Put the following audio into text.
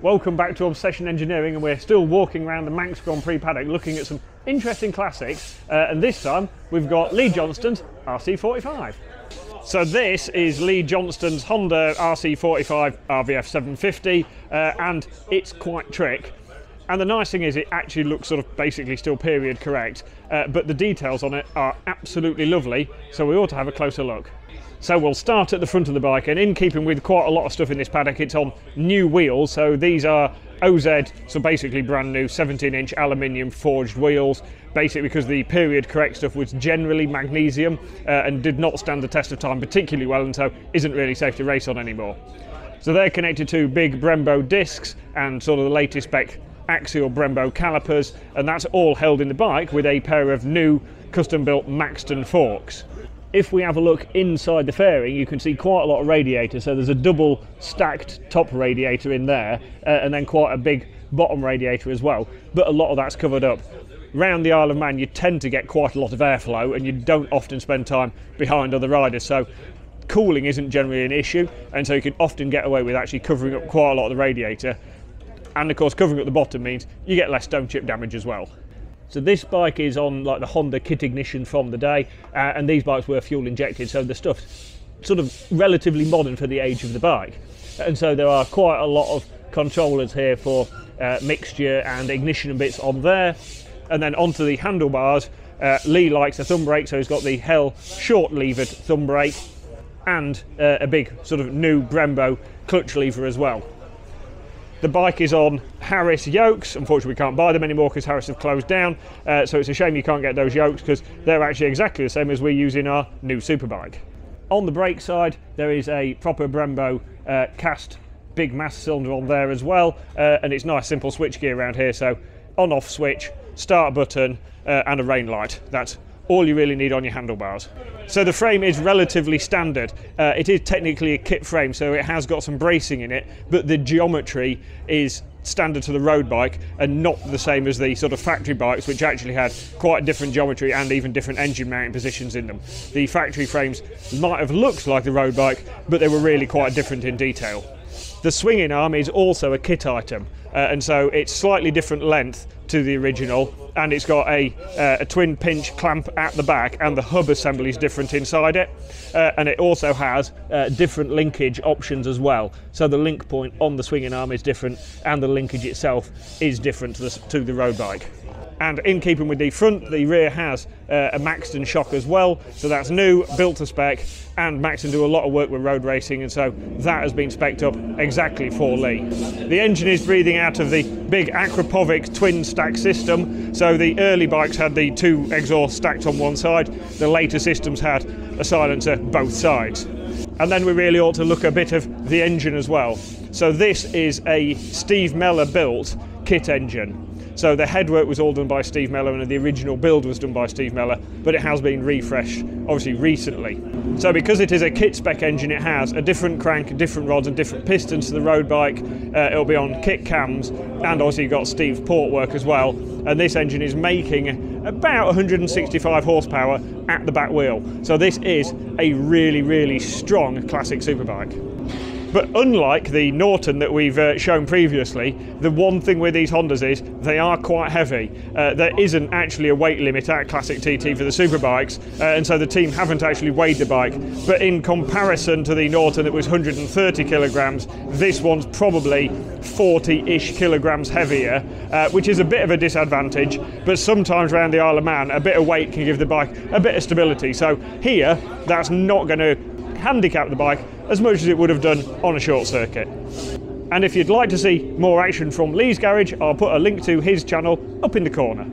Welcome back to Obsession Engineering, and we're still walking around the Manx Grand Prix paddock looking at some interesting classics, and this time we've got Lee Johnston's RC45. So this is Lee Johnston's Honda RC45 RVF750, and it's quite trick. And the nice thing is it actually looks sort of basically still period correct, but the details on it are absolutely lovely, so we ought to have a closer look. So we'll start at the front of the bike, and in keeping with quite a lot of stuff in this paddock, it's on new wheels. So these are OZ, so basically brand new 17-inch aluminium forged wheels, basically because the period correct stuff was generally magnesium and did not stand the test of time particularly well, and so isn't really safe to race on anymore. So they're connected to big Brembo discs and sort of the latest spec axial Brembo calipers, and that's all held in the bike with a pair of new custom-built Maxton forks. If we have a look inside the fairing, you can see quite a lot of radiators. So there's a double stacked top radiator in there, and then quite a big bottom radiator as well, but a lot of that's covered up. Round the Isle of Man you tend to get quite a lot of airflow, and you don't often spend time behind other riders, so cooling isn't generally an issue, and so you can often get away with actually covering up quite a lot of the radiator. And of course covering up the bottom means you get less stone chip damage as well. So this bike is on like the Honda kit ignition from the day, and these bikes were fuel injected, so the stuff's sort of relatively modern for the age of the bike. And so there are quite a lot of controllers here for mixture and ignition and bits on there. And then onto the handlebars, Lee likes a thumb brake, so he's got the Hell short levered thumb brake, and a big sort of new Brembo clutch lever as well. The bike is on Harris yokes. Unfortunately we can't buy them anymore because Harris have closed down, so it's a shame you can't get those yokes because they're actually exactly the same as we use in our new superbike. On the brake side there is a proper Brembo cast big master cylinder on there as well, and it's nice simple switch gear around here, so on off switch, start button, and a rain light. That's all you really need on your handlebars. So the frame is relatively standard. It is technically a kit frame, so it has got some bracing in it, but the geometry is standard to the road bike and not the same as the sort of factory bikes, which actually had quite different geometry and even different engine mounting positions in them. The factory frames might have looked like the road bike, but they were really quite different in detail. The swinging arm is also a kit item, and so it's slightly different length to the original, and it's got a twin pinch clamp at the back, and the hub assembly is different inside it, and it also has different linkage options as well. So the link point on the swinging arm is different, and the linkage itself is different to the road bike. And in keeping with the front, the rear has a Maxton shock as well, so that's new, built to spec, and Maxton do a lot of work with road racing, and so that has been spec'd up exactly for Lee. The engine is breathing out of the big Akrapovic twin stack system, so the early bikes had the two exhausts stacked on one side, the later systems had a silencer both sides. And then we really ought to look a bit of the engine as well. So this is a Steve Mellor built kit engine. So the headwork was all done by Steve Mellor, and the original build was done by Steve Mellor, but it has been refreshed obviously recently. So because it is a kit spec engine, it has a different crank, different rods and different pistons to the road bike. It'll be on kit cams, and obviously you've got Steve's port work as well. And this engine is making about 165 horsepower at the back wheel. So this is a really, really strong classic superbike. But unlike the Norton that we've shown previously, the one thing with these Hondas is they are quite heavy. There isn't actually a weight limit at Classic TT for the superbikes, and so the team haven't actually weighed the bike. But in comparison to the Norton that was 130 kilograms, this one's probably 40-ish kilograms heavier, which is a bit of a disadvantage, but sometimes around the Isle of Man, a bit of weight can give the bike a bit of stability. So here, that's not going to handicap the bike as much as it would have done on a short circuit. And if you'd like to see more action from Lee's garage, I'll put a link to his channel up in the corner.